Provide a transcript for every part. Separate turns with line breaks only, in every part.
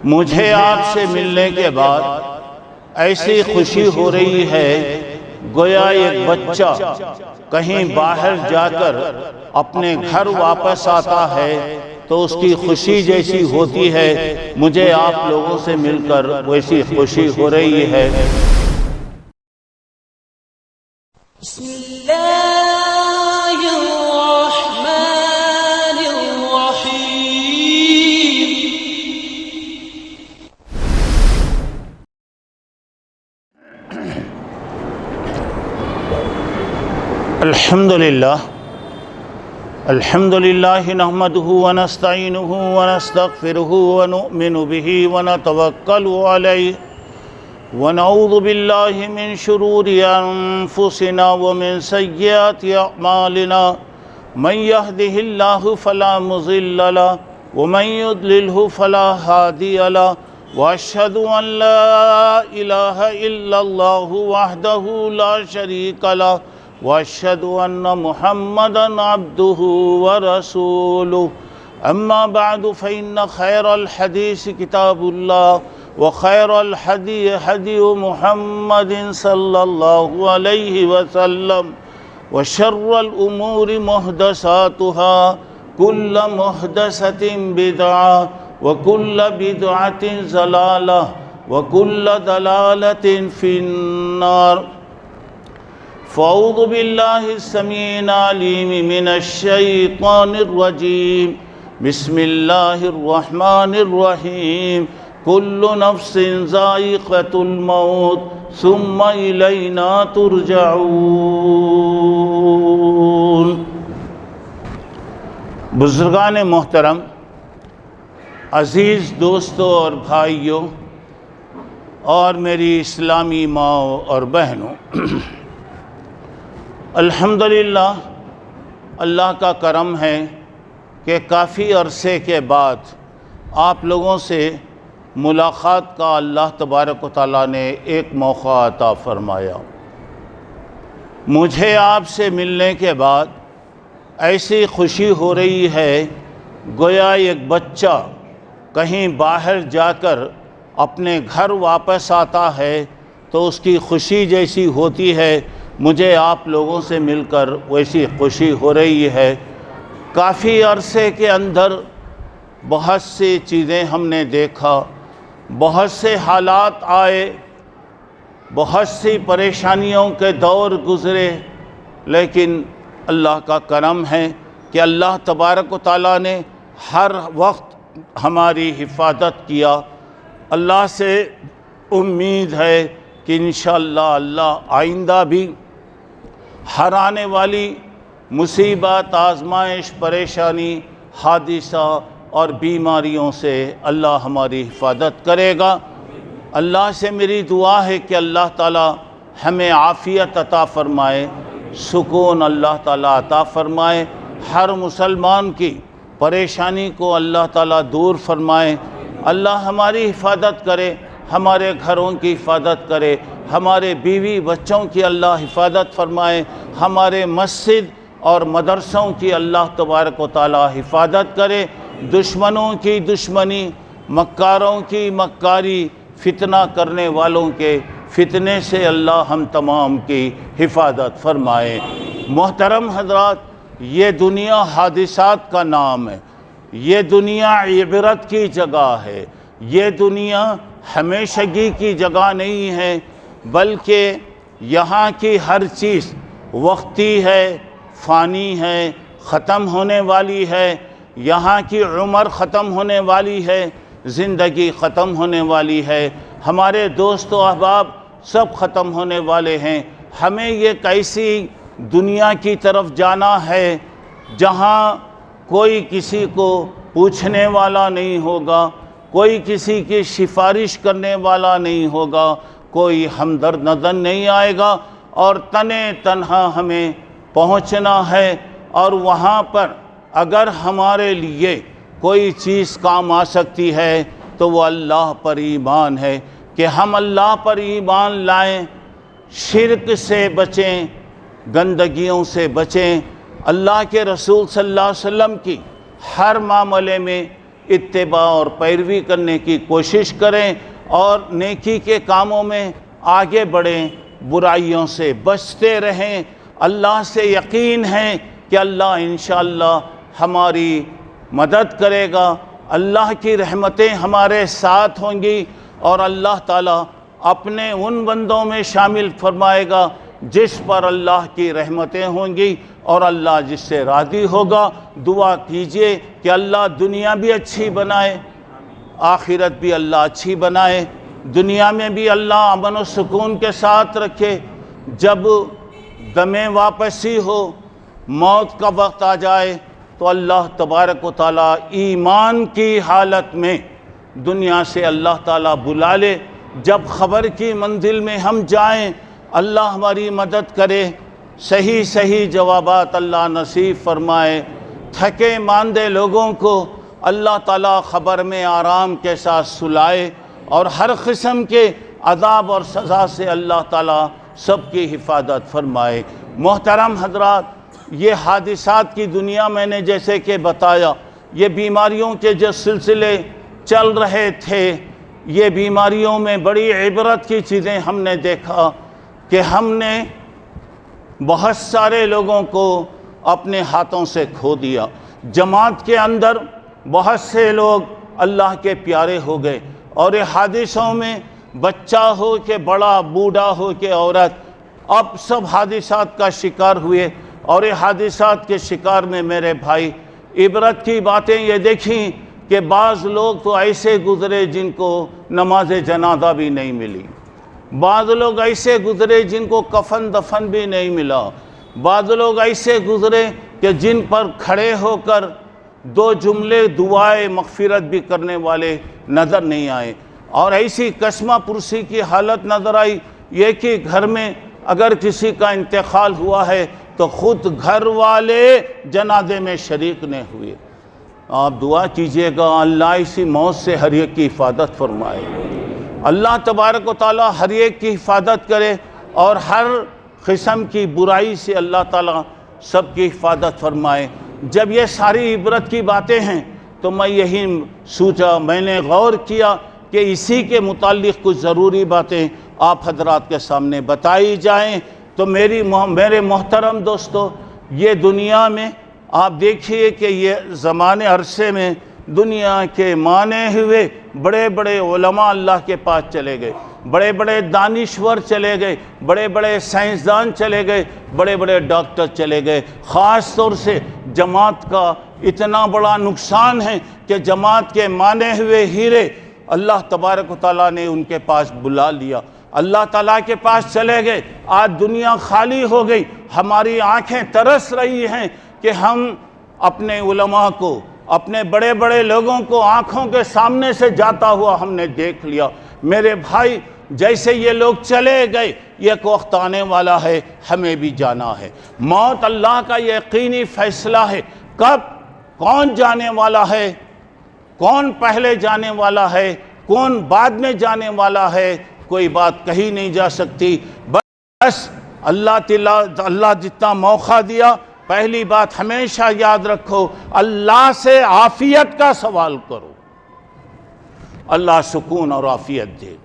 مجھے آپ سے ملنے کے بعد ایسی خوشی ہو رہی ہے گویا ایک بچہ کہیں باہر جا کر اپنے گھر واپس آتا ہے تو اس کی خوشی جیسی ہوتی ہے، مجھے آپ لوگوں سے مل کر ویسی خوشی ہو رہی ہے۔
بسم اللہ الرحمن الرحیم۔
الحمدللہ نحمدہ ونستعینہ ونستغفرہ ونؤمن بہ ونتوکل علیہ ونعوذ باللہ من شرور انفسنا ومن سیئات اعمالنا من یہدہ اللہ فلا مضل لہ ومن یضللہ فلا ہادی لہ واشہد ان لا الہ الا اللہ وحدہ لا شریک لہ واشہد ان محمدا عبدہ ورسولہ اما بعد فإن خیر الحدیث کتاب اللہ وخیر الحدی حدی محمد صلی اللہ علیہ وسلم وشر الامور محدثاتها کل محدثۃ بدعہ وکل بدعۃ ضلالہ وکل ضلالۃ فی النار۔ فاعوذ باللہ السمیع العلیم من الشیطان الرجیم، بسم اللہ الرحمن الرحیم۔ کل نفس ذائقۃ الموت ثم الینا ترجعون۔ بزرگان محترم، عزیز دوستوں اور بھائیوں اور میری اسلامی ماؤں اور بہنوں، الحمدللہ اللہ کا کرم ہے کہ کافی عرصے کے بعد آپ لوگوں سے ملاقات کا اللہ تبارک و تعالیٰ نے ایک موقع عطا فرمایا۔ مجھے آپ سے ملنے کے بعد ایسی خوشی ہو رہی ہے گویا ایک بچہ کہیں باہر جا کر اپنے گھر واپس آتا ہے تو اس کی خوشی جیسی ہوتی ہے، مجھے آپ لوگوں سے مل کر ویسی خوشی ہو رہی ہے۔ کافی عرصے کے اندر بہت سی چیزیں ہم نے دیکھا، بہت سے حالات آئے، بہت سی پریشانیوں کے دور گزرے، لیکن اللہ کا کرم ہے کہ اللہ تبارک و تعالیٰ نے ہر وقت ہماری حفاظت کیا۔ اللہ سے امید ہے کہ انشاءاللہ اللہ آئندہ بھی ہر آنے والی مصیبت، آزمائش، پریشانی، حادثہ اور بیماریوں سے اللہ ہماری حفاظت کرے گا۔ اللہ سے میری دعا ہے کہ اللہ تعالیٰ ہمیں عافیت عطا فرمائے، سکون اللہ تعالیٰ عطا فرمائے، ہر مسلمان کی پریشانی کو اللہ تعالیٰ دور فرمائے، اللہ ہماری حفاظت کرے، ہمارے گھروں کی حفاظت کرے، ہمارے بیوی بچوں کی اللہ حفاظت فرمائے، ہمارے مسجد اور مدرسوں کی اللہ تبارک و تعالیٰ حفاظت کرے، دشمنوں کی دشمنی، مکاروں کی مکاری، فتنہ کرنے والوں کے فتنے سے اللہ ہم تمام کی حفاظت فرمائے۔ محترم حضرات، یہ دنیا حادثات کا نام ہے، یہ دنیا عبرت کی جگہ ہے، یہ دنیا ہمیشگی کی جگہ نہیں ہے، بلکہ یہاں کی ہر چیز وقتی ہے، فانی ہے، ختم ہونے والی ہے، یہاں کی عمر ختم ہونے والی ہے، زندگی ختم ہونے والی ہے، ہمارے دوست و احباب سب ختم ہونے والے ہیں۔ ہمیں یہ کیسی دنیا کی طرف جانا ہے جہاں کوئی کسی کو پوچھنے والا نہیں ہوگا، کوئی کسی کی سفارش کرنے والا نہیں ہوگا، کوئی ہمدرد نظر نہیں آئے گا، اور تنہا ہمیں پہنچنا ہے۔ اور وہاں پر اگر ہمارے لیے کوئی چیز کام آ سکتی ہے تو وہ اللہ پر ایمان ہے، کہ ہم اللہ پر ایمان لائیں، شرک سے بچیں، گندگیوں سے بچیں، اللہ کے رسول صلی اللہ علیہ وسلم کی ہر معاملے میں اتباع اور پیروی کرنے کی کوشش کریں اور نیکی کے کاموں میں آگے بڑھیں، برائیوں سے بچتے رہیں۔ اللہ سے یقین ہے کہ اللہ انشاءاللہ ہماری مدد کرے گا، اللہ کی رحمتیں ہمارے ساتھ ہوں گی، اور اللہ تعالیٰ اپنے ان بندوں میں شامل فرمائے گا جس پر اللہ کی رحمتیں ہوں گی اور اللہ جس سے راضی ہوگا۔ دعا کیجئے کہ اللہ دنیا بھی اچھی بنائے، آخرت بھی اللہ اچھی بنائے، دنیا میں بھی اللہ امن و سکون کے ساتھ رکھے۔ جب دم واپسی ہو، موت کا وقت آ جائے تو اللہ تبارک و تعالیٰ ایمان کی حالت میں دنیا سے اللہ تعالیٰ بلا لے۔ جب خبر کی منزل میں ہم جائیں، اللہ ہماری مدد کرے، صحیح جوابات اللہ نصیب فرمائے۔ تھکے ماندے لوگوں کو اللہ تعالیٰ خبر میں آرام کے ساتھ سلائے، اور ہر قسم کے عذاب اور سزا سے اللہ تعالیٰ سب کی حفاظت فرمائے۔ محترم حضرات، یہ حادثات کی دنیا میں نے جیسے کہ بتایا، یہ بیماریوں کے جو سلسلے چل رہے تھے، یہ بیماریوں میں بڑی عبرت کی چیزیں ہم نے دیکھا کہ ہم نے بہت سارے لوگوں کو اپنے ہاتھوں سے کھو دیا۔ جماعت کے اندر بہت سے لوگ اللہ کے پیارے ہو گئے، اور یہ حادثوں میں بچہ ہو کہ بڑا، بوڑھا ہو کہ عورت، اب سب حادثات کا شکار ہوئے۔ اور یہ حادثات کے شکار میں میرے بھائی عبرت کی باتیں یہ دیکھیں کہ بعض لوگ تو ایسے گزرے جن کو نماز جنازہ بھی نہیں ملی، بعض لوگ ایسے گزرے جن کو کفن دفن بھی نہیں ملا، بعض لوگ ایسے گزرے کہ جن پر کھڑے ہو کر دو جملے دعائے مغفرت بھی کرنے والے نظر نہیں آئے، اور ایسی کشمہ پرسی کی حالت نظر آئی یہ کہ گھر میں اگر کسی کا انتقال ہوا ہے تو خود گھر والے جنازے میں شریک نہیں ہوئے۔ آپ دعا کیجئے گا اللہ اسی موت سے ہر ایک کی حفاظت فرمائے، اللہ تبارک و تعالیٰ ہر ایک کی حفاظت کرے، اور ہر قسم کی برائی سے اللہ تعالیٰ سب کی حفاظت فرمائے۔ جب یہ ساری عبرت کی باتیں ہیں تو میں یہی سوچا، میں نے غور کیا کہ اسی کے متعلق کچھ ضروری باتیں آپ حضرات کے سامنے بتائی جائیں۔ تو میرے محترم دوستو، یہ دنیا میں آپ دیکھیے کہ یہ زمانے عرصے میں دنیا کے مانے ہوئے بڑے بڑے علماء اللہ کے پاس چلے گئے، بڑے بڑے دانشور چلے گئے، بڑے بڑے سائنسدان چلے گئے، بڑے بڑے ڈاکٹر چلے گئے۔ خاص طور سے جماعت کا اتنا بڑا نقصان ہے کہ جماعت کے مانے ہوئے ہیرے اللہ تبارک و تعالیٰ نے ان کے پاس بلا لیا، اللہ تعالیٰ کے پاس چلے گئے۔ آج دنیا خالی ہو گئی، ہماری آنکھیں ترس رہی ہیں کہ ہم اپنے علماء کو، اپنے بڑے بڑے لوگوں کو آنکھوں کے سامنے سے جاتا ہوا ہم نے دیکھ لیا۔ میرے بھائی، جیسے یہ لوگ چلے گئے، ایک وقت آنے والا ہے، ہمیں بھی جانا ہے۔ موت اللہ کا یقینی فیصلہ ہے، کب کون جانے والا ہے، کون پہلے جانے والا ہے، کون بعد میں جانے والا ہے، کوئی بات کہی نہیں جا سکتی۔ بس اللہ جتنا موقع دیا، پہلی بات ہمیشہ یاد رکھو، اللہ سے عافیت کا سوال کرو، اللہ سکون اور عافیت دے۔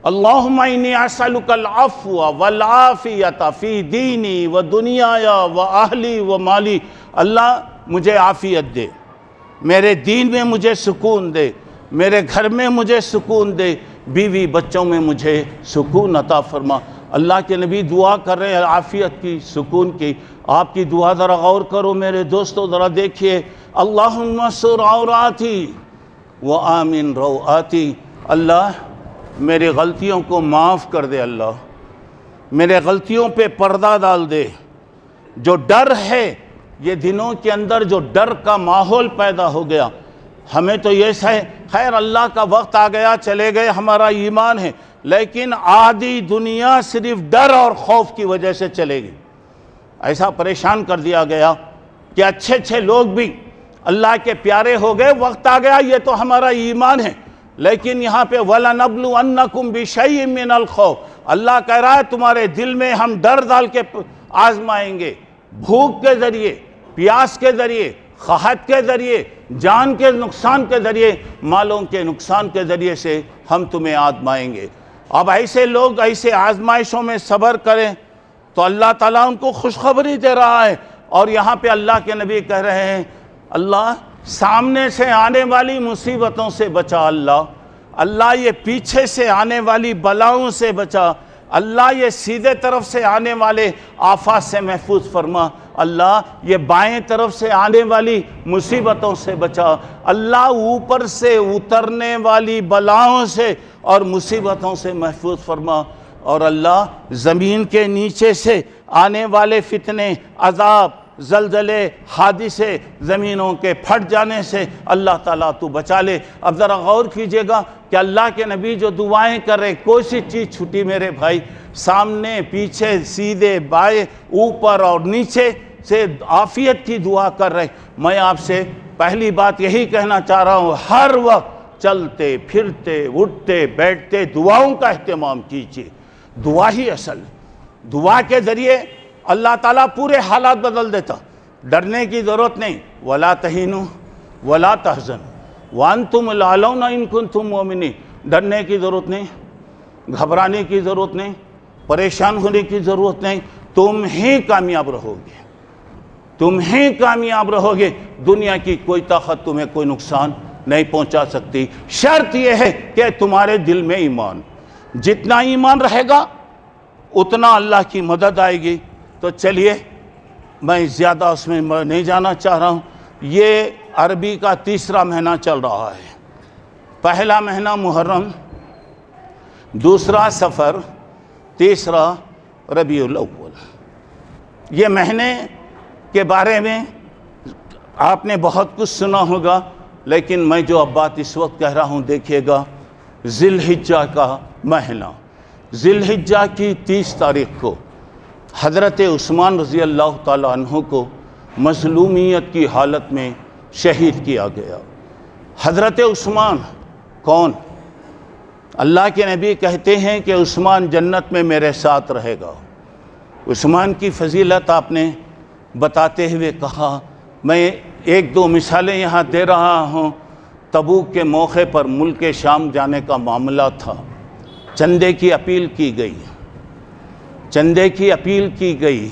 اللہم انی اسألک العفو والعافیت فی دینی و دنیای و اہلی و مالی۔ اللہ مجھے عافیت دے، میرے دین میں مجھے سکون دے، میرے گھر میں مجھے سکون دے، بیوی بچوں میں مجھے سکون عطا فرما۔ اللہ کے نبی دعا کر رہے ہیں عافیت کی، سکون کی۔ آپ کی دعا ذرا غور کرو میرے دوستو، ذرا دیکھیے، اللہم استر عوراتی وآمن روآتی۔ اللہ میری غلطیوں کو معاف کر دے، اللہ میرے غلطیوں پہ پردہ ڈال دے۔ جو ڈر ہے، یہ دنوں کے اندر جو ڈر کا ماحول پیدا ہو گیا، ہمیں تو یہ ہے خیر اللہ کا وقت آ گیا، چلے گئے، ہمارا ایمان ہے، لیکن آدھی دنیا صرف ڈر اور خوف کی وجہ سے چلے گی۔ ایسا پریشان کر دیا گیا کہ اچھے لوگ بھی اللہ کے پیارے ہو گئے، وقت آ گیا، یہ تو ہمارا ایمان ہے، لیکن یہاں پہ وَلَنَبْلُوَنَّكُمْ بِشَيْءٍ مِّنَ الْخَوْفِ، اللہ کہہ رہا ہے تمہارے دل میں ہم ڈر ڈال کے آزمائیں گے، بھوک کے ذریعے، پیاس کے ذریعے، قحط کے ذریعے، جان کے نقصان کے ذریعے، مالوں کے نقصان کے ذریعے سے ہم تمہیں آزمائیں گے۔ اب ایسے لوگ ایسے آزمائشوں میں صبر کریں تو اللہ تعالیٰ ان کو خوشخبری دے رہا ہے، اور یہاں پہ اللہ کے نبی کہہ رہے ہیں اللہ سامنے سے آنے والی مصیبتوں سے بچا، اللہ یہ پیچھے سے آنے والی بلاؤں سے بچا، اللہ یہ سیدھے طرف سے آنے والے آفات سے محفوظ فرما، اللہ یہ بائیں طرف سے آنے والی مصیبتوں سے بچا، اللہ اوپر سے اترنے والی بلاؤں سے اور مصیبتوں سے محفوظ فرما، اور اللہ زمین کے نیچے سے آنے والے فتنے، عذاب، زلزلے، حادثے، زمینوں کے پھٹ جانے سے اللہ تعالیٰ تو بچا لے۔ اب ذرا غور کیجئے گا کہ اللہ کے نبی جو دعائیں کر رہے، کوئی سی چیز چھٹی میرے بھائی؟ سامنے، پیچھے، سیدھے، بائیں، اوپر اور نیچے سے عافیت کی دعا کر رہے۔ میں آپ سے پہلی بات یہی کہنا چاہ رہا ہوں، ہر وقت چلتے پھرتے اٹھتے بیٹھتے دعاؤں کا اہتمام کیجئے۔ دعا ہی اصل، دعا کے ذریعے اللہ تعالیٰ پورے حالات بدل دیتا۔ ڈرنے کی ضرورت نہیں، وَلَا تَهِنُوا وَلَا تَحْزَنُوا وَأَنْتُمُ الْأَعْلَوْنَ إِن كُنتُم مُؤْمِنِينَ۔ ڈرنے کی ضرورت نہیں، گھبرانے کی ضرورت نہیں، پریشان ہونے کی ضرورت نہیں، تم ہی کامیاب رہو گے، تم ہی کامیاب رہو گے، دنیا کی کوئی طاقت تمہیں کوئی نقصان نہیں پہنچا سکتی۔ شرط یہ ہے کہ تمہارے دل میں ایمان، جتنا ایمان رہے گا اتنا اللہ کی مدد آئے گی۔ تو چلیے میں زیادہ اس میں نہیں جانا چاہ رہا ہوں۔ یہ عربی کا تیسرا مہینہ چل رہا ہے، پہلا مہینہ محرم، دوسرا صفر، تیسرا ربیع الاول۔ یہ مہینے کے بارے میں آپ نے بہت کچھ سنا ہوگا، لیکن میں جو اب بات اس وقت کہہ رہا ہوں دیکھیے گا۔ ذی الحجہ کا مہینہ، ذی الحجہ کی 30 تاریخ کو حضرت عثمان رضی اللہ تعالیٰ عنہ کو مظلومیت کی حالت میں شہید کیا گیا۔ حضرت عثمان کون؟ اللہ کے نبی کہتے ہیں کہ عثمان جنت میں میرے ساتھ رہے گا۔ عثمان کی فضیلت آپ نے بتاتے ہوئے کہا، میں ایک دو مثالیں یہاں دے رہا ہوں۔ تبوک کے موقع پر ملک شام جانے کا معاملہ تھا، چندے کی اپیل کی گئی، چندے کی اپیل کی گئی،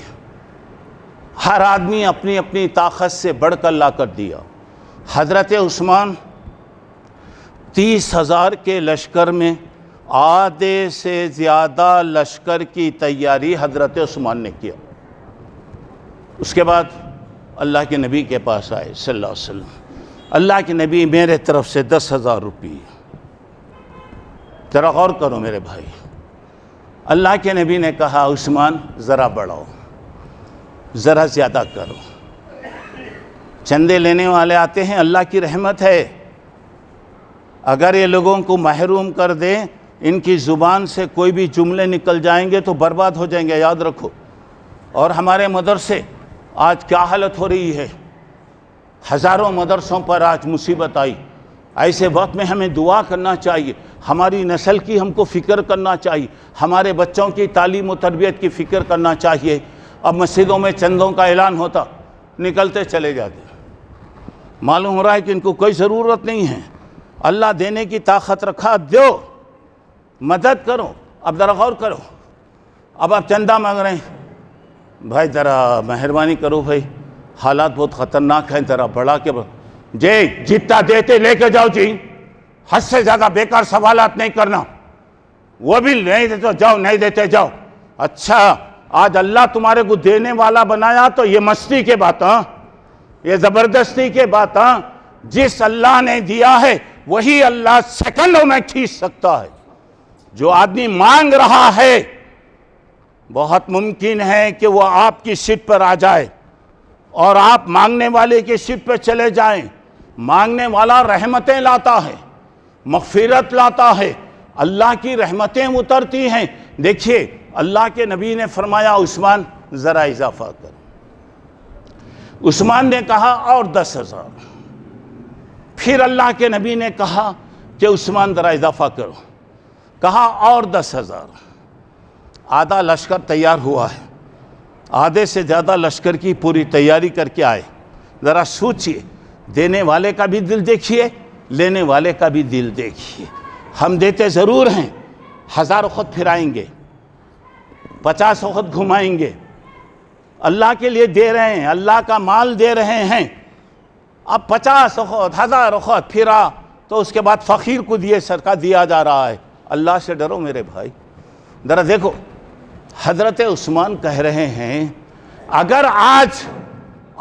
ہر آدمی اپنی اپنی طاقت سے بڑھ کر لا کر دیا۔ حضرت عثمان 30,000 کے لشکر میں آدھے سے زیادہ لشکر کی تیاری حضرت عثمان نے کیا۔ اس کے بعد اللہ کے نبی کے پاس آئے صلی اللہ علیہ وسلم، اللہ کے نبی میرے طرف سے 10,000 روپے۔ ذرا غور کرو میرے بھائی، اللہ کے نبی نے کہا عثمان ذرا بڑھاؤ، ذرا زیادہ کرو۔ چندے لینے والے آتے ہیں، اللہ کی رحمت ہے، اگر یہ لوگوں کو محروم کر دیں، ان کی زبان سے کوئی بھی جملے نکل جائیں گے تو برباد ہو جائیں گے، یاد رکھو۔ اور ہمارے مدرسے آج کیا حالت ہو رہی ہے، ہزاروں مدرسوں پر آج مصیبت آئی۔ ایسے وقت میں ہمیں دعا کرنا چاہیے، ہماری نسل کی ہم کو فکر کرنا چاہیے، ہمارے بچوں کی تعلیم و تربیت کی فکر کرنا چاہیے۔ اب مسجدوں میں چندوں کا اعلان ہوتا، نکلتے چلے جاتے، معلوم ہو رہا ہے کہ ان کو کوئی ضرورت نہیں ہے۔ اللہ دینے کی طاقت رکھا، دو، مدد کرو۔ اب ذرا غور کرو، اب آپ چندہ مانگ رہے ہیں، بھائی ذرا مہربانی کرو بھائی، حالات بہت خطرناک ہیں، ذرا بڑھا کے جی جتنا دیتے لے کے جاؤ جی، حد سے زیادہ بیکار سوالات نہیں کرنا، وہ بھی نہیں دیتے جاؤ، نہیں دیتے جاؤ۔ اچھا آج اللہ تمہارے کو دینے والا بنایا تو یہ مستی کے بات، یہ زبردستی کے بات، جس اللہ نے دیا ہے وہی اللہ سیکنڈوں میں کھینچ سکتا ہے۔ جو آدمی مانگ رہا ہے بہت ممکن ہے کہ وہ آپ کی سیٹ پر آ جائے اور آپ مانگنے والے کی سیٹ پر چلے جائیں۔ مانگنے والا رحمتیں لاتا ہے، مغفرت لاتا ہے، اللہ کی رحمتیں اترتی ہیں۔ دیکھیے اللہ کے نبی نے فرمایا عثمان ذرا اضافہ کر۔ عثمان نے کہا اور 10,000۔ پھر اللہ کے نبی نے کہا کہ عثمان ذرا اضافہ کرو، کہا اور 10,000۔ آدھا لشکر تیار ہوا ہے، آدھے سے زیادہ لشکر کی پوری تیاری کر کے آئے۔ ذرا سوچئے دینے والے کا بھی دل دیکھیے، لینے والے کا بھی دل دیکھیے۔ ہم دیتے ضرور ہیں، 1000 وقت پھرائیں گے، 50 وقت گھمائیں گے، اللہ کے لیے دے رہے ہیں، اللہ کا مال دے رہے ہیں۔ اب 50 وقت 1000 وقت پھرا تو اس کے بعد فقیر کو دیے صدقہ دیا جا رہا ہے۔ اللہ سے ڈرو میرے بھائی۔ ذرا دیکھو، حضرت عثمان کہہ رہے ہیں اگر آج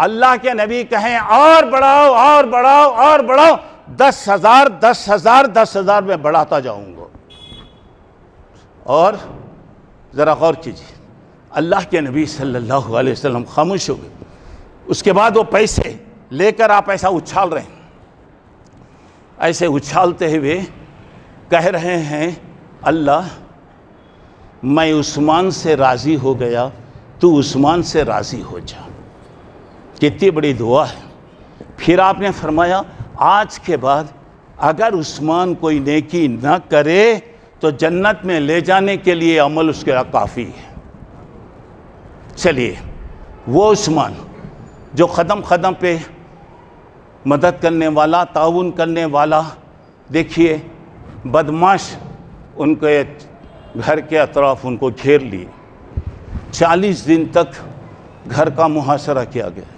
اللہ کے نبی کہیں اور بڑھاؤ اور بڑھاؤ اور بڑھاؤ، 10,000 10,000 10,000 میں بڑھاتا جاؤں گا۔ اور ذرا غور کیجیے، اللہ کے نبی صلی اللہ علیہ وسلم خاموش ہو گئے۔ اس کے بعد وہ پیسے لے کر آپ ایسا اچھال رہے ہیں، ایسے اچھالتے ہوئے کہہ رہے ہیں اللہ میں عثمان سے راضی ہو گیا، تو عثمان سے راضی ہو جا۔ کتنی بڑی دعا ہے۔ پھر آپ نے فرمایا آج کے بعد اگر عثمان کوئی نیکی نہ کرے تو جنت میں لے جانے کے لیے عمل اس کے کافی ہے۔ چلیے، وہ عثمان جو قدم قدم پہ مدد کرنے والا، تعاون کرنے والا، دیکھیے بدماش ان کے گھر کے اطراف ان کو گھیر لیے، 40 دن تک گھر کا محاصرہ کیا گیا،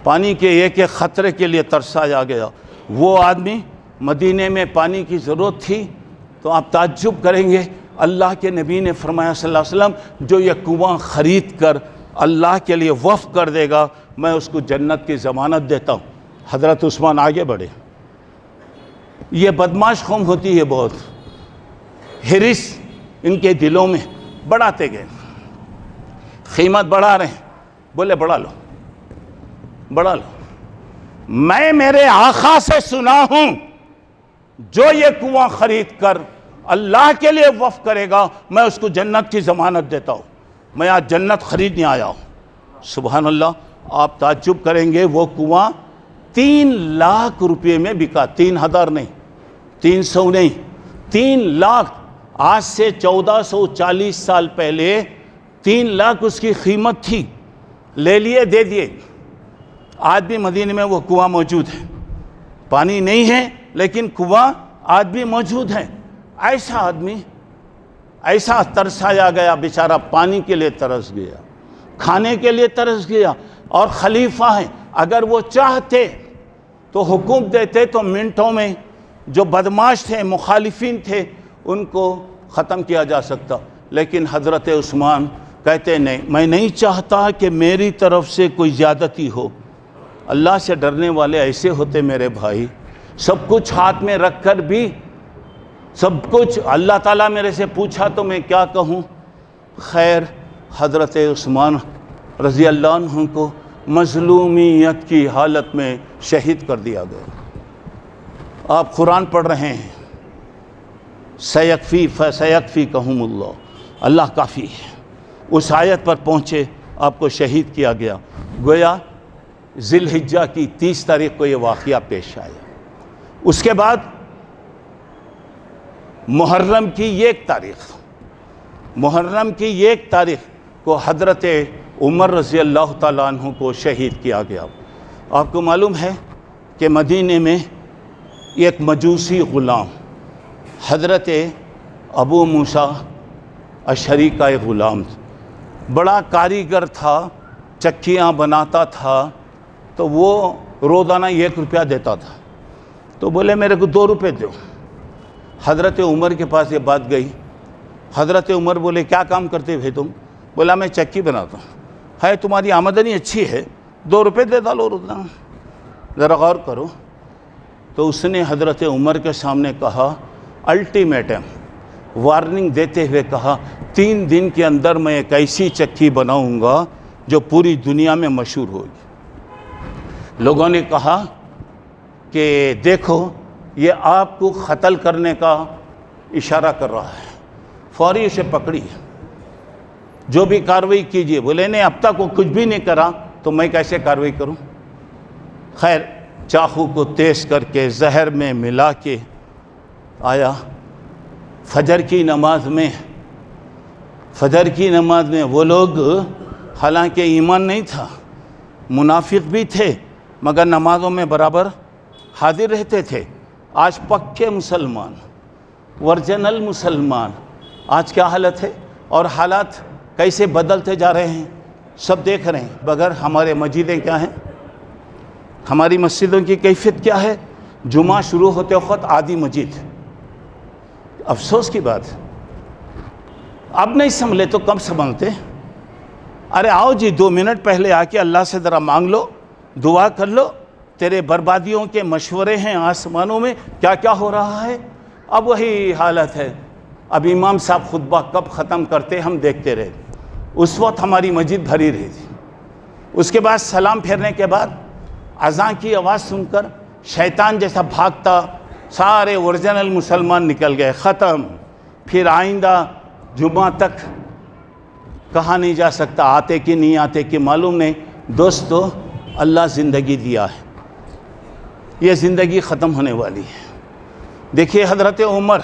پانی کے ایک ایک خطرے کے لیے ترسایا گیا۔ وہ آدمی مدینے میں پانی کی ضرورت تھی تو آپ تعجب کریں گے، اللہ کے نبی نے فرمایا صلی اللہ علیہ وسلم جو یہ کنواں خرید کر اللہ کے لیے وقف کر دے گا میں اس کو جنت کی ضمانت دیتا ہوں۔ حضرت عثمان آگے بڑھے۔ یہ بدماش قوم ہوتی ہے بہت، ہرس ان کے دلوں میں بڑھاتے گئے، قیمت بڑھا رہے ہیں، بولے بڑھا لو بڑھا لو، میں میرے آقا سے سنا ہوں جو یہ کنواں خرید کر اللہ کے لیے وقف کرے گا میں اس کو جنت کی ضمانت دیتا ہوں، میں آج جنت خریدنے آیا ہوں۔ سبحان اللہ، آپ تعجب کریں گے وہ کنواں 3 لاکھ روپے میں بکا، 3,000 نہیں، 300 نہیں، 3 لاکھ۔ آج سے 1440 سال پہلے 3 لاکھ اس کی قیمت تھی، لے لیے دے دیے۔ آج بھی مدینے میں وہ کنواں موجود ہے، پانی نہیں ہے لیکن کنواں آج بھی موجود ہے۔ ایسا آدمی ایسا ترسایا گیا، بیچارہ پانی کے لیے ترس گیا، کھانے کے لیے ترس گیا، اور خلیفہ ہیں، اگر وہ چاہتے تو حکم دیتے تو منٹوں میں جو بدماش تھے، مخالفین تھے، ان کو ختم کیا جا سکتا، لیکن حضرت عثمان کہتے نہیں، میں نہیں چاہتا کہ میری طرف سے کوئی زیادتی ہو۔ اللہ سے ڈرنے والے ایسے ہوتے میرے بھائی، سب کچھ ہاتھ میں رکھ کر بھی سب کچھ اللہ تعالیٰ میرے سے پوچھا تو میں کیا کہوں۔ خیر، حضرت عثمان رضی اللہ عنہ کو مظلومیت کی حالت میں شہید کر دیا گیا۔ آپ قرآن پڑھ رہے ہیں، سیکفیکہم اللہ، اللہ کافی ہے، اس آیت پر پہنچے، آپ کو شہید کیا گیا۔ گویا ذی الحجہ کی 30 تاریخ کو یہ واقعہ پیش آیا۔ اس کے بعد محرم کی 1 تاریخ، محرم کی 1 تاریخ کو حضرت عمر رضی اللہ تعالیٰ عنہ کو شہید کیا گیا۔ آپ کو معلوم ہے کہ مدینے میں ایک مجوسی غلام، حضرت ابو موسیٰ اشعری کا ایک غلام، بڑا کاریگر تھا، چکیاں بناتا تھا، تو وہ روزانہ 1 روپیہ دیتا تھا، تو بولے میرے کو 2 روپے دو۔ حضرت عمر کے پاس یہ بات گئی، حضرت عمر بولے کیا کام کرتے بھائی تم؟ بولا میں چکی بناتا ہوں۔ ہے تمہاری آمدنی اچھی ہے، 2 روپے دے ڈالو روزانہ، ذرا غور کرو۔ تو اس نے حضرت عمر کے سامنے کہا، الٹیمیٹم، وارننگ دیتے ہوئے کہا، 3 دن کے اندر میں ایک ایسی چکی بناؤں گا جو پوری دنیا میں مشہور ہوگی۔ لوگوں نے کہا کہ دیکھو یہ آپ کو قتل کرنے کا اشارہ کر رہا ہے، فوری اسے پکڑی، جو بھی کارروائی کیجیے۔ بولے نہیں، اب تک وہ کچھ بھی نہیں کرا تو میں کیسے کارروائی کروں؟ خیر، چاقو کو تیز کر کے زہر میں ملا کے آیا۔ فجر کی نماز میں وہ لوگ، حالانکہ ایمان نہیں تھا، منافق بھی تھے، مگر نمازوں میں برابر حاضر رہتے تھے۔ آج پکے مسلمان، ورجنل مسلمان، آج کیا حالت ہے اور حالات کیسے بدلتے جا رہے ہیں سب دیکھ رہے ہیں۔ بغیر ہمارے مسجدیں کیا ہیں، ہماری مسجدوں کی کیفیت کیا ہے؟ جمعہ شروع ہوتے وقت آدھی مسجد، افسوس کی بات۔ اب نہیں سنبھلے تو کب سنبھلتے؟ ارے آؤ جی 2 منٹ پہلے آ کے اللہ سے ذرا مانگ لو، دعا کر لو۔ تیرے بربادیوں کے مشورے ہیں آسمانوں میں، کیا کیا ہو رہا ہے۔ اب وہی حالت ہے۔ اب امام صاحب خطبہ کب ختم کرتے ہم دیکھتے رہے، اس وقت ہماری مسجد بھری رہی تھی۔ اس کے بعد سلام پھیرنے کے بعد اذان کی آواز سن کر شیطان جیسا بھاگتا سارے اوریجنل مسلمان نکل گئے، ختم۔ پھر آئندہ جمعہ تک کہا نہیں جا سکتا، آتے کہ نہیں آتے کہ معلوم نہیں۔ دوستو، اللہ زندگی دیا ہے، یہ زندگی ختم ہونے والی ہے۔ دیکھیے حضرت عمر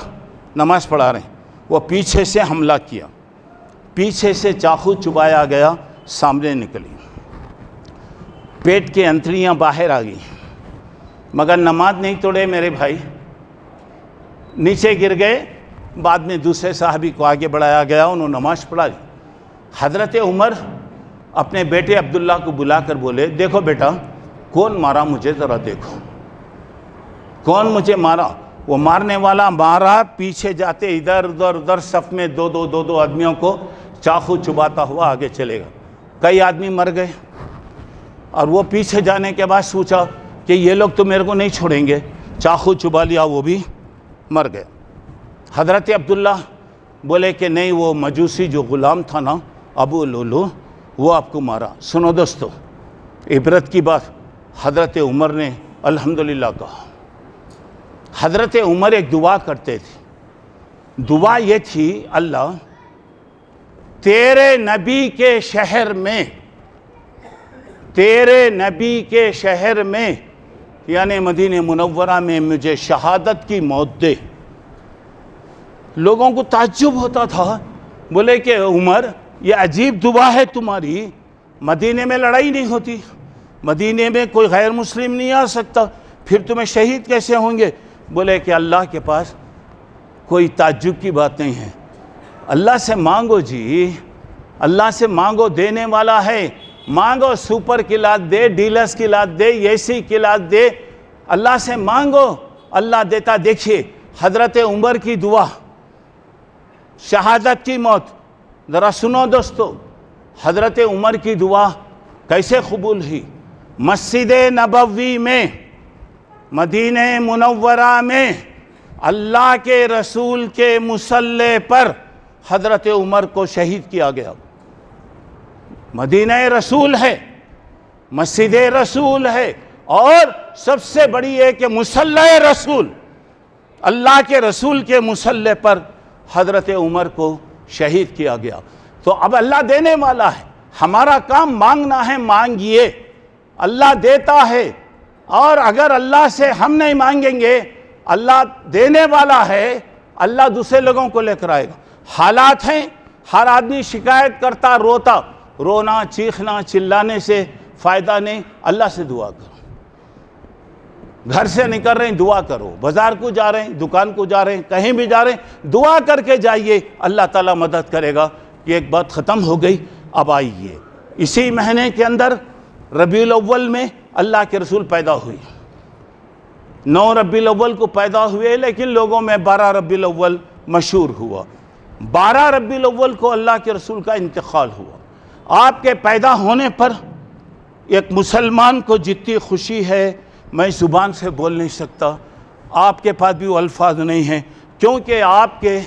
نماز پڑھا رہے ہیں، وہ پیچھے سے حملہ کیا، پیچھے سے چاقو چبایا گیا، سامنے نکلی، پیٹ کی انتڑیاں باہر آ گئی، مگر نماز نہیں توڑے میرے بھائی، نیچے گر گئے۔ بعد میں دوسرے صحابی کو آگے بڑھایا گیا، انہوں نے نماز پڑھا لی۔ حضرت عمر اپنے بیٹے عبداللہ کو بلا کر بولے، دیکھو بیٹا کون مارا مجھے ذرا دیکھو، کون مجھے مارا۔ وہ مارنے والا مارا، پیچھے جاتے ادھر ادھر صف میں دو آدمیوں کو چاقو چباتا ہوا آگے چلے گا۔ کئی آدمی مر گئے، اور وہ پیچھے جانے کے بعد سوچا کہ یہ لوگ تو میرے کو نہیں چھوڑیں گے، چاقو چبا لیا، وہ بھی مر گئے۔ حضرت عبداللہ بولے کہ نہیں، وہ مجوسی جو غلام تھا نا ابو لولو، وہ آپ کو مارا۔ سنو دوستو، عبرت کی بات حضرت عمر نے الحمدللہ کہا۔ حضرت عمر ایک دعا کرتے تھے، دعا یہ تھی، اللہ تیرے نبی کے شہر میں، تیرے نبی کے شہر میں یعنی مدینہ منورہ میں مجھے شہادت کی موت دے۔ لوگوں کو تعجب ہوتا تھا، بولے کہ عمر یہ عجیب دعا ہے تمہاری، مدینے میں لڑائی نہیں ہوتی، مدینے میں کوئی غیر مسلم نہیں آ سکتا، پھر تمہیں شہید کیسے ہوں گے؟ بولے کہ اللہ کے پاس کوئی تعجب کی بات نہیں ہے، اللہ سے مانگو جی، اللہ سے مانگو، دینے والا ہے، مانگو، سپر کی لات دے، ڈیلکس کی لات دے، ایسی کی لات دے، اللہ سے مانگو، اللہ دیتا۔ دیکھیے حضرت عمر کی دعا، شہادت کی موت، ذرا سنو دوستو، حضرت عمر کی دعا کیسے قبول ہوئی؟ مسجد نبوی میں، مدینہ منورہ میں، اللہ کے رسول کے مصلی پر حضرت عمر کو شہید کیا گیا۔ مدینہ رسول ہے، مسجد رسول ہے، اور سب سے بڑی ہے کہ مصلی رسول، اللہ کے رسول کے مصلی پر حضرت عمر کو شہید کیا گیا۔ تو اب اللہ دینے والا ہے، ہمارا کام مانگنا ہے، مانگیے، اللہ دیتا ہے، اور اگر اللہ سے ہم نہیں مانگیں گے، اللہ دینے والا ہے، اللہ دوسرے لوگوں کو لے کر آئے گا۔ حالات ہیں، ہر آدمی شکایت کرتا، روتا، رونا چیخنا چلانے سے فائدہ نہیں، اللہ سے دعا کرو۔ گھر سے نکل رہے ہیں دعا کرو، بازار کو جا رہے ہیں، دکان کو جا رہے ہیں، کہیں بھی جا رہے ہیں، دعا کر کے جائیے، اللہ تعالیٰ مدد کرے گا۔ یہ ایک بات ختم ہو گئی، اب آئیے اسی مہینے کے اندر ربیع الاول میں اللہ کے رسول پیدا ہوئی۔ 9 ربیع الاول کو پیدا ہوئے، لیکن لوگوں میں 12 ربیع الاول مشہور ہوا۔ 12 ربیع الاول کو اللہ کے رسول کا انتقال ہوا۔ آپ کے پیدا ہونے پر ایک مسلمان کو جتنی خوشی ہے میں زبان سے بول نہیں سکتا، آپ کے پاس بھی وہ الفاظ نہیں ہیں، کیونکہ آپ کے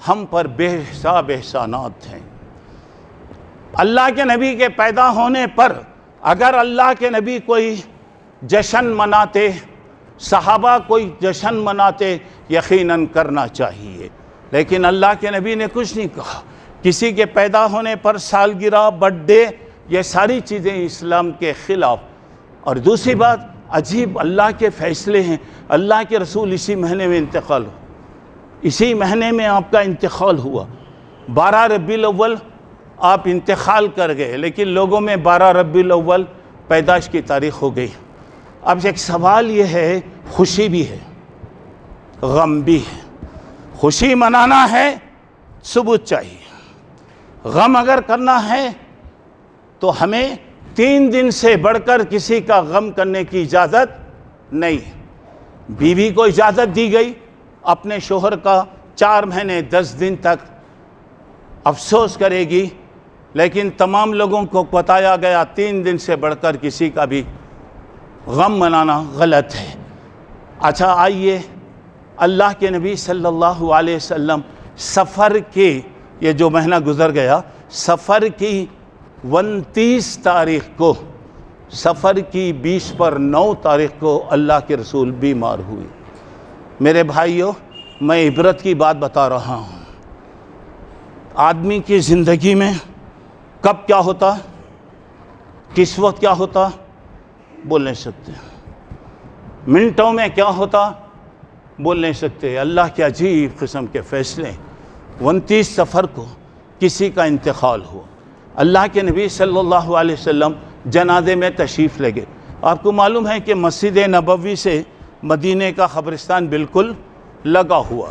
ہم پر بے حساب احسانات ہیں۔ اللہ کے نبی کے پیدا ہونے پر اگر اللہ کے نبی کوئی جشن مناتے، صحابہ کوئی جشن مناتے، یقیناً کرنا چاہیے، لیکن اللہ کے نبی نے کچھ نہیں کہا۔ کسی کے پیدا ہونے پر سالگرہ، برتھ ڈے، یہ ساری چیزیں اسلام کے خلاف۔ اور دوسری بات، عجیب اللہ کے فیصلے ہیں، اللہ کے رسول اسی مہینے میں انتقال ہوا، اسی مہینے میں آپ کا انتقال ہوا۔ 12 ربیع الاول آپ انتقال کر گئے، لیکن لوگوں میں 12 ربیع الاول پیدائش کی تاریخ ہو گئی۔ اب ایک سوال یہ ہے، خوشی بھی ہے غم بھی ہے۔ خوشی منانا ہے ثبوت چاہیے، غم اگر کرنا ہے تو ہمیں 3 دن سے بڑھ کر کسی کا غم کرنے کی اجازت نہیں ہے۔ بیوی کو اجازت دی گئی اپنے شوہر کا 4 مہینے 10 دن تک افسوس کرے گی، لیکن تمام لوگوں کو بتایا گیا 3 دن سے بڑھ کر کسی کا بھی غم منانا غلط ہے۔ اچھا آئیے، اللہ کے نبی صلی اللہ علیہ وسلم سفر کے، یہ جو مہینہ گزر گیا، سفر کی 29 تاریخ کو، سفر کی 20 پر 9 تاریخ کو اللہ کے رسول بیمار ہوئے۔ میرے بھائیوں، میں عبرت کی بات بتا رہا ہوں۔ آدمی کی زندگی میں کب کیا ہوتا، کس وقت کیا ہوتا، بول نہیں سکتے۔ منٹوں میں کیا ہوتا، بول نہیں سکتے۔ اللہ کے عجیب قسم کے فیصلے۔ 29 سفر کو کسی کا انتقال ہوا، اللہ کے نبی صلی اللہ علیہ وسلم جنازے میں تشریف لے گئے۔ آپ کو معلوم ہے کہ مسجد نبوی سے مدینے کا قبرستان بالکل لگا ہوا،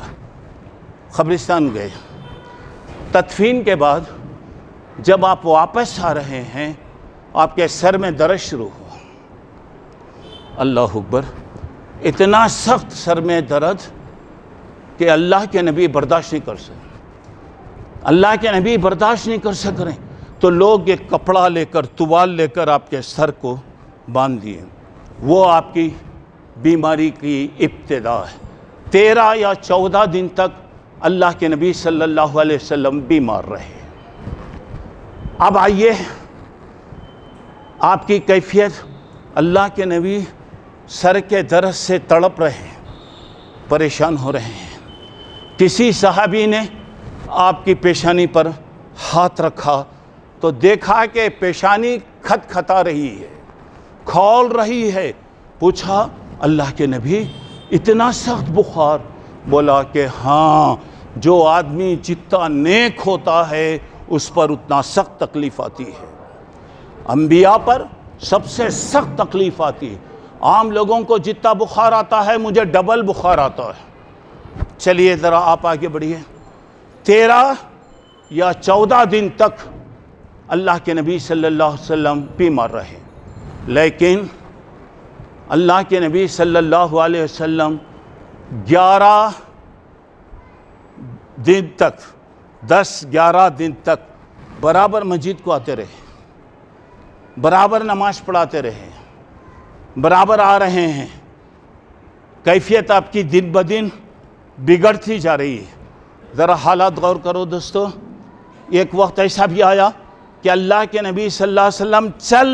قبرستان گئے۔ تدفین کے بعد جب آپ واپس آ رہے ہیں، آپ کے سر میں درد شروع ہوا۔ اللہ اکبر، اتنا سخت سر میں درد کہ اللہ کے نبی برداشت نہیں کر سکے، اللہ کے نبی برداشت نہیں کر سک رہے، تو لوگ ایک کپڑا لے کر، توال لے کر آپ کے سر کو باندھ دیے۔ وہ آپ کی بیماری کی ابتدا ہے۔ 13 یا 14 دن تک اللہ کے نبی صلی اللہ علیہ وسلم بیمار رہے۔ اب آئیے، آپ کی کیفیت، اللہ کے نبی سر کے درد سے تڑپ رہے ہیں، پریشان ہو رہے ہیں۔ کسی صحابی نے آپ کی پیشانی پر ہاتھ رکھا تو دیکھا کہ پیشانی کھٹکھٹا رہی ہے، کھول رہی ہے۔ پوچھا، اللہ کے نبی اتنا سخت بخار؟ بولا کہ ہاں، جو آدمی جتنا نیک ہوتا ہے اس پر اتنا سخت تکلیف آتی ہے۔ انبیاء پر سب سے سخت تکلیف آتی ہے۔ عام لوگوں کو جتنا بخار آتا ہے، مجھے ڈبل بخار آتا ہے۔ چلیے ذرا آپ آگے بڑھیے۔ 13 یا 14 دن تک اللہ کے نبی صلی اللہ علیہ وسلم بیمار رہے، لیکن اللہ کے نبی صلی اللہ علیہ وسلم 11 دن تک، 10-11 دن تک برابر مسجد کو آتے رہے، برابر نماز پڑھاتے رہے، برابر آ رہے ہیں۔ کیفیت آپ کی دن بدن بگڑتی جا رہی ہے۔ ذرا حالات غور کرو دوستو۔ ایک وقت ایسا بھی آیا کہ اللہ کے نبی صلی اللہ علیہ وسلم چل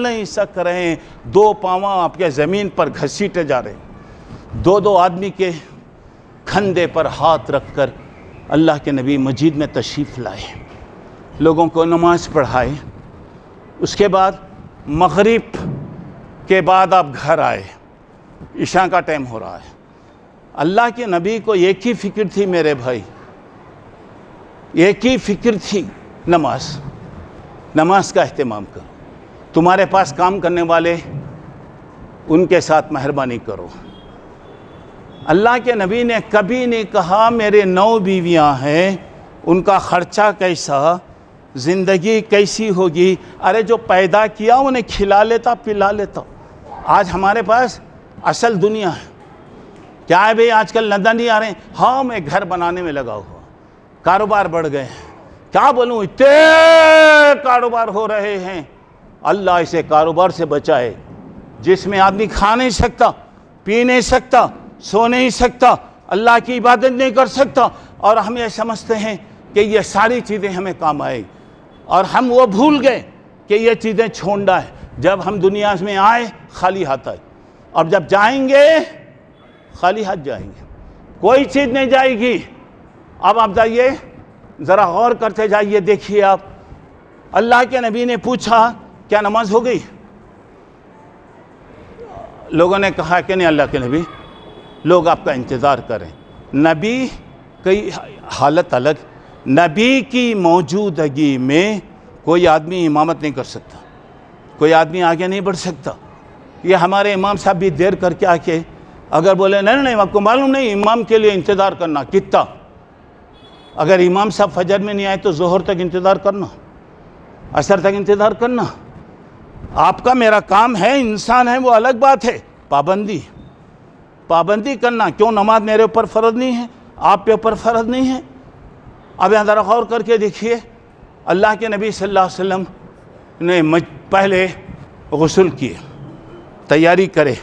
نہیں سک رہے ہیں، 2 پاؤں آپ کے زمین پر گھسیٹے جا رہے ہیں۔ 2 آدمی کے کھندے پر ہاتھ رکھ کر اللہ کے نبی مسجد میں تشریف لائے، لوگوں کو نماز پڑھائے۔ اس کے بعد مغرب کے بعد آپ گھر آئے، عشاء کا ٹائم ہو رہا ہے۔ اللہ کے نبی کو ایک ہی فکر تھی میرے بھائی، ایک ہی فکر تھی، نماز کا اہتمام کرو۔ تمہارے پاس کام کرنے والے، ان کے ساتھ مہربانی کرو۔ اللہ کے نبی نے کبھی نہیں کہا میرے 9 بیویاں ہیں، ان کا خرچہ کیسا، زندگی کیسی ہوگی، ارے جو پیدا کیا انہیں کھلا لیتا پلا لیتا۔ آج ہمارے پاس اصل دنیا ہے، کیا ہے بھئی آج کل لندن نہیں آ رہے ہیں، ہاں میں گھر بنانے میں لگا ہوا، کاروبار بڑھ گئے ہیں، کیا بولوں اتنے کاروبار ہو رہے ہیں۔ اللہ اسے کاروبار سے بچائے جس میں آدمی کھا نہیں سکتا، پی نہیں سکتا، سو نہیں سکتا، اللہ کی عبادت نہیں کر سکتا، اور ہم یہ سمجھتے ہیں کہ یہ ساری چیزیں ہمیں کام آئیں، اور ہم وہ بھول گئے کہ یہ چیزیں چھوڑنا ہے۔ جب ہم دنیا میں آئے خالی ہاتھ آئے، اور جب جائیں گے خالی ہاتھ جائیں گے، کوئی چیز نہیں جائے گی۔ اب آپ جائیے، ذرا غور کرتے جائیے، دیکھیے آپ، اللہ کے نبی نے پوچھا کیا نماز ہو گئی؟ لوگوں نے کہا کہ نہیں اللہ کے نبی، لوگ آپ کا انتظار کریں۔ نبی کی حالت الگ، نبی کی موجودگی میں کوئی آدمی امامت نہیں کر سکتا، کوئی آدمی آگے نہیں بڑھ سکتا، یہ ہمارے امام صاحب بھی دیر کر کے آ کے اگر بولے نہیں نہیں آپ کو معلوم نہیں امام کے لیے انتظار کرنا کتنا، اگر امام صاحب فجر میں نہیں آئے تو ظہر تک انتظار کرنا، عصر تک انتظار کرنا. آپ کا میرا کام ہے، انسان ہے وہ الگ بات ہے. پابندی کرنا. کیوں نماز میرے اوپر فرض نہیں ہے، آپ پہ اوپر فرض نہیں ہے؟ اب یہاں ذرا غور کر کے دیکھیے، اللہ کے نبی صلی اللہ علیہ وسلم نے پہلے غسل کیے، تیاری کرے،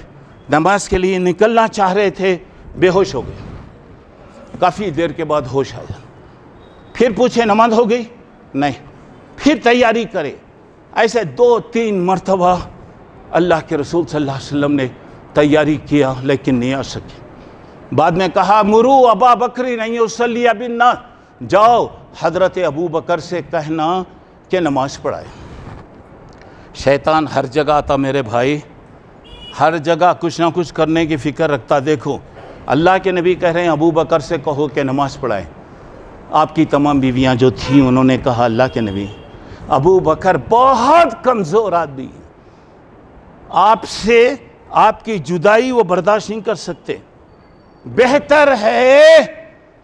نماز کے لیے نکلنا چاہ رہے تھے، بے ہوش ہو گئے. کافی دیر کے بعد ہوش آیا، پھر پوچھے نماز ہو گئی؟ نہیں. پھر تیاری کرے. ایسے 2-3 مرتبہ اللہ کے رسول صلی اللہ علیہ وسلم نے تیاری کیا لیکن نہیں آ سکے. بعد میں کہا مرو ابا بکری نہیں یصلی بالناس، جاؤ حضرت ابو بکر سے کہنا کہ نماز پڑھائے. شیطان ہر جگہ آتا میرے بھائی، ہر جگہ کچھ نہ کچھ کرنے کی فکر رکھتا. دیکھو اللہ کے نبی کہہ رہے ہیں ابو بکر سے کہو کہ نماز پڑھائے. آپ کی تمام بیویاں جو تھیں انہوں نے کہا اللہ کے نبی ابو بکر بہت کمزور آدمی، آپ سے آپ کی جدائی وہ برداشت نہیں کر سکتے، بہتر ہے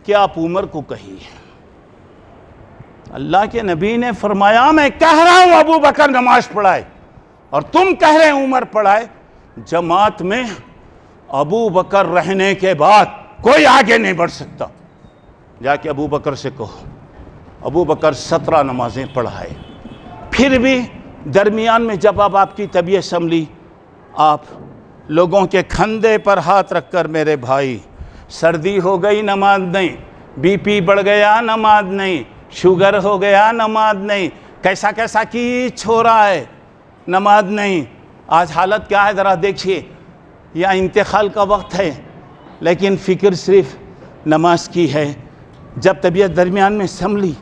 کہ آپ عمر کو کہیے. اللہ کے نبی نے فرمایا میں کہہ رہا ہوں ابو بکر نماز پڑھائے اور تم کہہ رہے ہیں عمر پڑھائے. جماعت میں ابو بکر رہنے کے بعد کوئی آگے نہیں بڑھ سکتا. جا کے ابو بکر سے کہو. ابو بکر 17 نمازیں پڑھائے. پھر بھی درمیان میں جب آپ کی طبیعت سنبھلی، آپ لوگوں کے کھندے پر ہاتھ رکھ کر میرے بھائی سردی ہو گئی نماز نہیں، بی پی بڑھ گیا نماز نہیں، شوگر ہو گیا نماز نہیں، کیسا کیسا کیچ ہو رہا ہے نماز نہیں. آج حالت کیا ہے ذرا دیکھیے. یا انتقال کا وقت ہے لیکن فکر صرف نماز کی ہے. جب طبیعت درمیان میں سنبھلی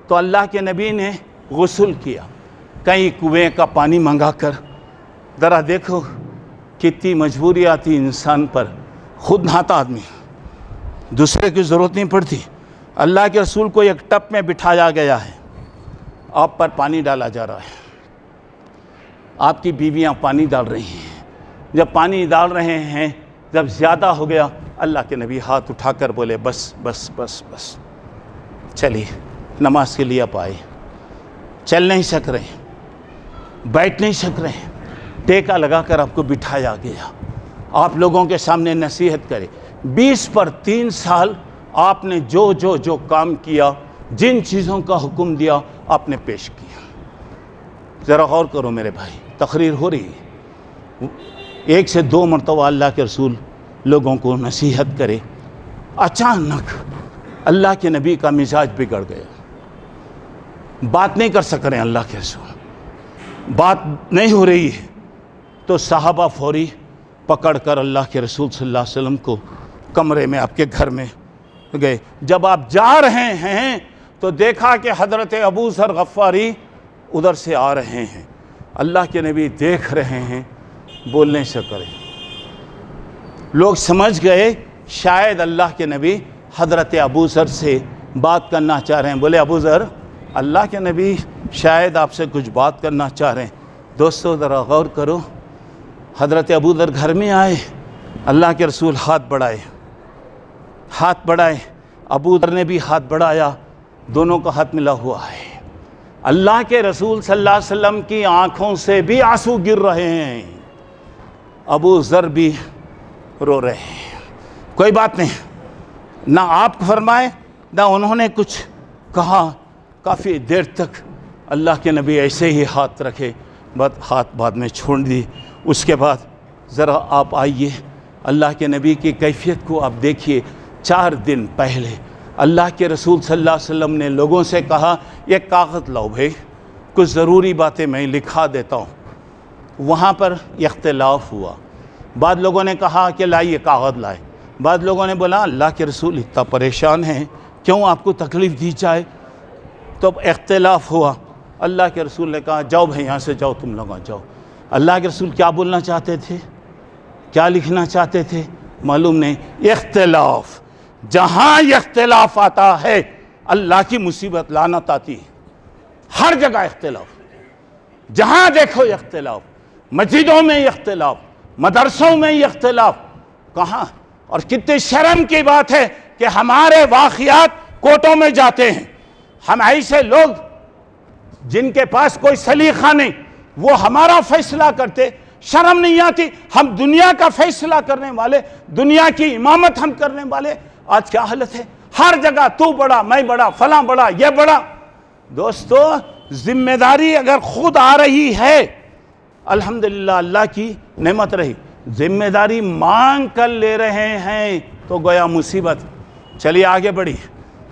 تو اللہ کے نبی نے غسل کیا، کئی کنویں کا پانی منگا کر. ذرا دیکھو کتنی مجبوری آتی انسان پر. خود نہاتا آدمی، دوسرے کی ضرورت نہیں پڑتی. اللہ کے رسول کو ایک ٹب میں بٹھایا گیا ہے، آپ پر پانی ڈالا جا رہا ہے، آپ کی بیویاں پانی ڈال رہی ہیں. جب پانی ڈال رہے ہیں جب زیادہ ہو گیا اللہ کے نبی ہاتھ اٹھا کر بولے بس بس بس بس چلیے نماز کے لیے آپ آئے. چل نہیں سک رہے، بیٹھ نہیں سک رہے، ٹیکا لگا کر آپ کو بٹھایا گیا. آپ لوگوں کے سامنے نصیحت کرے. 20 پر 3 سال آپ نے جو کام کیا، جن چیزوں کا حکم دیا آپ نے پیش کیا. ذرا غور کرو میرے بھائی، تقریر ہو رہی ہے. 1 سے 2 مرتبہ اللہ کے رسول لوگوں کو نصیحت کرے. اچانک اللہ کے نبی کا مزاج بگڑ گیا، بات نہیں کر سک رہے ہیں. اللہ کے رسول بات نہیں ہو رہی ہے تو صحابہ فوری پکڑ کر اللہ کے رسول صلی اللہ علیہ وسلم کو کمرے میں آپ کے گھر میں گئے. جب آپ جا رہے ہیں تو دیکھا کہ حضرت ابو ذر غفاری ادھر سے آ رہے ہیں. اللہ کے نبی دیکھ رہے ہیں، بول نہیں سک رہے. لوگ سمجھ گئے شاید اللہ کے نبی حضرت ابو ذر سے بات کرنا چاہ رہے ہیں. بولے ابو ذر اللہ کے نبی شاید آپ سے کچھ بات کرنا چاہ رہے ہیں. دوستو ذرا غور کرو، حضرت ابو ذر گھر میں آئے، اللہ کے رسول ہاتھ بڑھائے، ابو ذر نے بھی ہاتھ بڑھایا، دونوں کا ہاتھ ملا ہوا ہے. اللہ کے رسول صلی اللہ علیہ وسلم کی آنکھوں سے بھی آنسو گر رہے ہیں، ابو ذر بھی رو رہے ہیں. کوئی بات نہیں، نہ آپ فرمائے نہ انہوں نے کچھ کہا. کافی دیر تک اللہ کے نبی ایسے ہی ہاتھ رکھے، ہاتھ بعد میں چھوڑ دی. اس کے بعد ذرا آپ آئیے، اللہ کے نبی کی کیفیت کو آپ دیکھیے. 4 دن پہلے اللہ کے رسول صلی اللہ علیہ وسلم نے لوگوں سے کہا یہ کاغذ لاؤ بھائی، کچھ ضروری باتیں میں لکھا دیتا ہوں. وہاں پر اختلاف ہوا. بعض لوگوں نے کہا کہ لائیے کاغذ لائے، بعض لوگوں نے بولا اللہ کے رسول اتنا پریشان ہیں کیوں آپ کو تکلیف دی جائے. تو اختلاف ہوا. اللہ کے رسول نے کہا جاؤ بھائی یہاں سے جاؤ، تم لوگ جاؤ. اللہ کے رسول کیا بولنا چاہتے تھے، کیا لکھنا چاہتے تھے معلوم نہیں. اختلاف، جہاں اختلاف آتا ہے اللہ کی مصیبت لعنت آتی ہے. ہر جگہ اختلاف، جہاں دیکھو اختلاف. مسجدوں میں اختلاف، مدرسوں میں اختلاف، کہاں؟ اور کتنے شرم کی بات ہے کہ ہمارے واقعات کورٹوں میں جاتے ہیں. ہم ایسے لوگ جن کے پاس کوئی سلیقہ نہیں، وہ ہمارا فیصلہ کرتے، شرم نہیں آتی؟ ہم دنیا کا فیصلہ کرنے والے، دنیا کی امامت ہم کرنے والے. آج کیا حالت ہے؟ ہر جگہ تو بڑا، میں بڑا، فلاں بڑا، یہ بڑا. دوستو، ذمہ داری اگر خود آ رہی ہے، الحمدللہ اللہ کی نعمت رہی. ذمہ داری مانگ کر لے رہے ہیں تو گویا مصیبت. چلیے آگے بڑھی.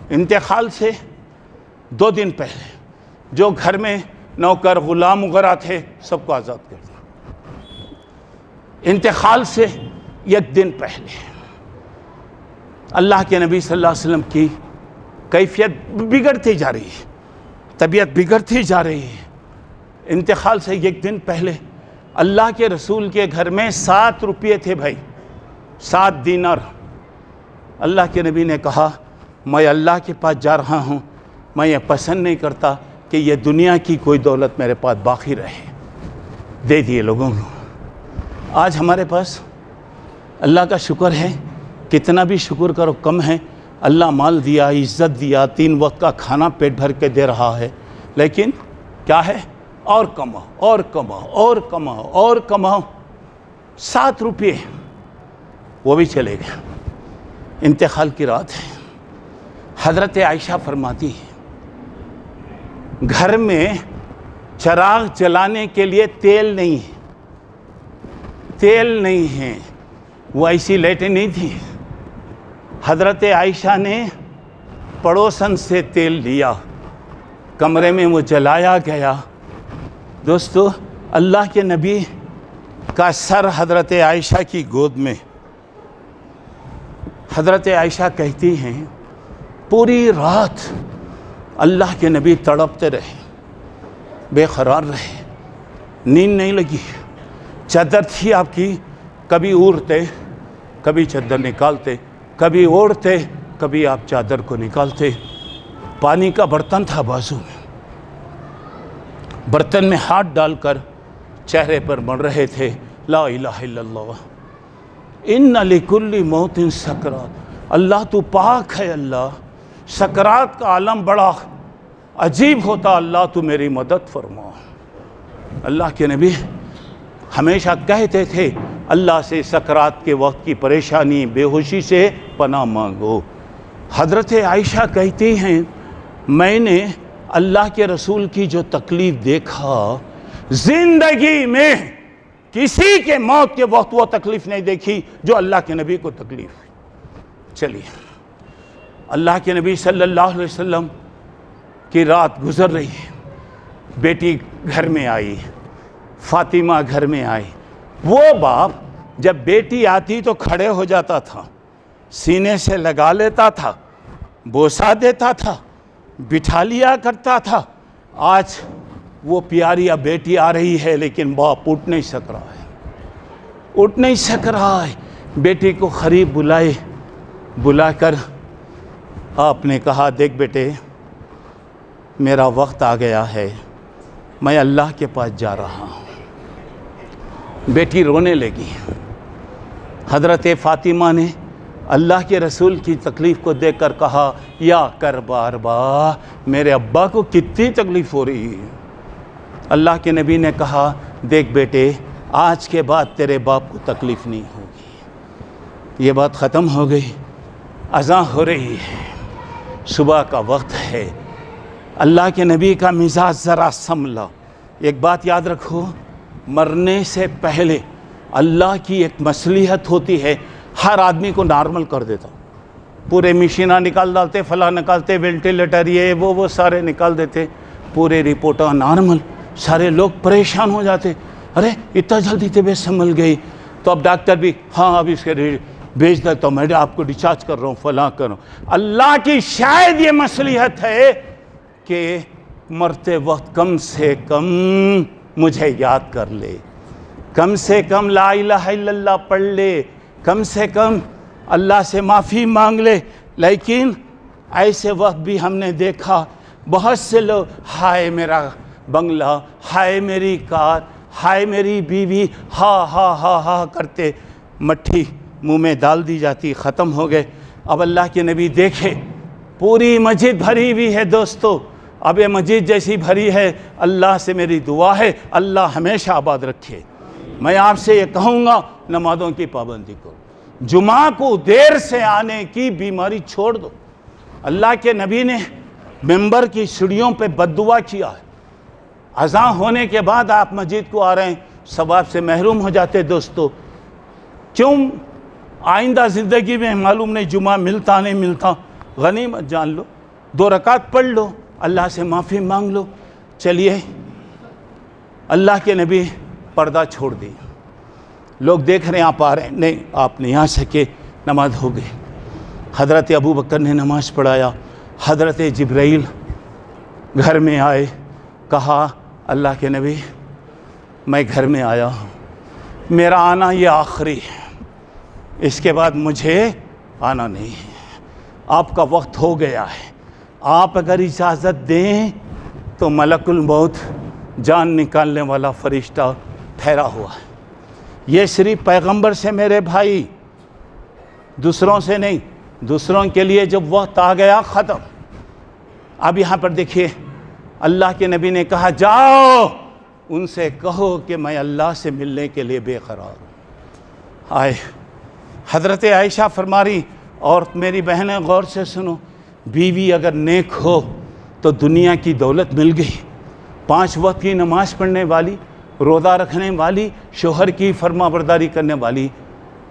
انتقال سے 2 دن پہلے جو گھر میں نوکر غلام وغیرہ تھے سب کو آزاد کر دیا. انتقال سے 1 دن پہلے اللہ کے نبی صلی اللہ علیہ وسلم کی کیفیت بگڑتی جا رہی ہے، طبیعت بگڑتی جا رہی ہے. انتقال سے 1 دن پہلے اللہ کے رسول کے گھر میں 7 روپے تھے بھائی، 7 دینار. اللہ کے نبی نے کہا میں اللہ کے پاس جا رہا ہوں، میں یہ پسند نہیں کرتا کہ یہ دنیا کی کوئی دولت میرے پاس باقی رہے. دے دیے لوگوں کو. آج ہمارے پاس اللہ کا شکر ہے، کتنا بھی شکر کرو کم ہے. اللہ مال دیا، عزت دیا، 3 وقت کا کھانا پیٹ بھر کے دے رہا ہے، لیکن کیا ہے؟ اور کماؤ اور کماؤ اور کماؤ اور کماؤ. 7 روپے وہ بھی چلے گئے. انتقال کی رات ہے. حضرت عائشہ فرماتی ہے گھر میں چراغ جلانے کے لیے تیل نہیں ہے، تیل نہیں ہے. وہ ایسی لائٹیں نہیں تھی. حضرت عائشہ نے پڑوسن سے تیل لیا، کمرے میں وہ جلایا گیا. دوستو، اللہ کے نبی کا سر حضرت عائشہ کی گود میں. حضرت عائشہ کہتی ہیں پوری رات اللہ کے نبی تڑپتے رہے، بے قرار رہے، نیند نہیں لگی. چادر تھی آپ کی، کبھی اوڑھتے، کبھی چادر نکالتے، کبھی اوڑھتے، کبھی آپ چادر کو نکالتے. پانی کا برتن تھا بازو میں، برتن میں ہاتھ ڈال کر چہرے پر مڑ رہے تھے لا الہ الا اللہ، ان لکل موت سکرات. اللہ تو پاک ہے. اللہ، سکرات کا عالم بڑا عجیب ہوتا. اللہ تو میری مدد فرما. اللہ کے نبی ہمیشہ کہتے تھے اللہ سے سکرات کے وقت کی پریشانی، بے ہوشی سے پناہ مانگو. حضرت عائشہ کہتی ہیں میں نے اللہ کے رسول کی جو تکلیف دیکھا، زندگی میں کسی کے موت کے وقت وہ تکلیف نہیں دیکھی جو اللہ کے نبی کو تکلیف. چلیے، اللہ کے نبی صلی اللہ علیہ وسلم کی رات گزر رہی ہے. بیٹی گھر میں آئی، فاطمہ گھر میں آئی. وہ باپ جب بیٹی آتی تو کھڑے ہو جاتا تھا، سینے سے لگا لیتا تھا، بوسہ دیتا تھا، بٹھا لیا کرتا تھا. آج وہ پیاری اب بیٹی آ رہی ہے لیکن باپ اٹھ نہیں سک رہا ہے، اٹھ نہیں سک رہا ہے. بیٹی کو قریب بلائے، بلا کر آپ نے کہا دیکھ بیٹے، میرا وقت آ گیا ہے، میں اللہ کے پاس جا رہا ہوں. بیٹی رونے لگی. حضرت فاطمہ نے اللہ کے رسول کی تکلیف کو دیکھ کر کہا یا کربا اربا، میرے ابا کو کتنی تکلیف ہو رہی ہے. اللہ کے نبی نے کہا دیکھ بیٹے، آج کے بعد تیرے باپ کو تکلیف نہیں ہوگی. یہ بات ختم ہو گئی. اذان ہو رہی ہے، صبح کا وقت ہے. اللہ کے نبی کا مزاج ذرا سنبھلا. ایک بات یاد رکھو، مرنے سے پہلے اللہ کی ایک مصلحت ہوتی ہے. ہر آدمی کو نارمل کر دیتا، پورے مشینہ نکال ڈالتے، فلاں نکالتے، وینٹیلیٹر یہ وہ سارے نکال دیتے، پورے رپورٹاں نارمل. سارے لوگ پریشان ہو جاتے، ارے اتنا جلدی طبیعت سنبھل گئی. تو اب ڈاکٹر بھی ہاں اب اس کے بھیج دیتا ہوں، میں آپ کو ڈسچارج کر رہا ہوں، فلاں کر رہا ہوں. اللہ کی شاید یہ مصلحت ہے کہ مرتے وقت کم سے کم مجھے یاد کر لے، کم سے کم لا الہ الا اللہ پڑھ لے، کم سے کم اللہ سے معافی مانگ لے. لیکن ایسے وقت بھی ہم نے دیکھا بہت سے لوگ ہائے میرا بنگلہ، ہائے میری کار، ہائے میری بیوی، ہا ہا ہا ہا کرتے مٹھی منہ میں ڈال دی جاتی، ختم ہو گئے۔ اب اللہ کے نبی دیکھے پوری مسجد بھری ہوئی ہے دوستو، اب یہ مسجد جیسی بھری ہے، اللہ سے میری دعا ہے اللہ ہمیشہ آباد رکھے۔ میں آپ سے یہ کہوں گا نمازوں کی پابندی کرو، جمعہ کو دیر سے آنے کی بیماری چھوڑ دو۔ اللہ کے نبی نے ممبر کی سیڑھیوں پہ بد دعا کیا ہے، اذان ہونے کے بعد آپ مسجد کو آ رہے ہیں، ثواب سے محروم ہو جاتے دوستو۔ کیوں؟ آئندہ زندگی میں معلوم نہیں جمعہ ملتا نہیں ملتا، غنیمت جان لو، 2 رکعت پڑھ لو، اللہ سے معافی مانگ لو۔ چلیے، اللہ کے نبی پردہ چھوڑ دی، لوگ دیکھ رہے ہیں آپ آ رہے ہیں، نہیں آپ نہیں آ سکے، نماز ہو گئی۔ حضرت ابو بکر نے نماز پڑھایا، حضرت جبرائیل گھر میں آئے، کہا اللہ کے نبی میں گھر میں آیا ہوں، میرا آنا یہ آخری ہے، اس کے بعد مجھے آنا نہیں ہے، آپ کا وقت ہو گیا ہے، آپ اگر اجازت دیں تو ملک الموت جان نکالنے والا فرشتہ ٹھہرا ہوا ہے۔ یہ صرف پیغمبر سے میرے بھائی، دوسروں سے نہیں، دوسروں کے لیے جب وقت آ گیا ختم۔ اب یہاں پر دیکھیے اللہ کے نبی نے کہا جاؤ ان سے کہو کہ میں اللہ سے ملنے کے لیے بے قرار ہوں۔ آئے حضرت عائشہ فرما رہی، اور میری بہنیں غور سے سنو، بیوی اگر نیک ہو تو دنیا کی دولت مل گئی، 5 وقت کی نماز پڑھنے والی، روزہ رکھنے والی، شوہر کی فرما برداری کرنے والی،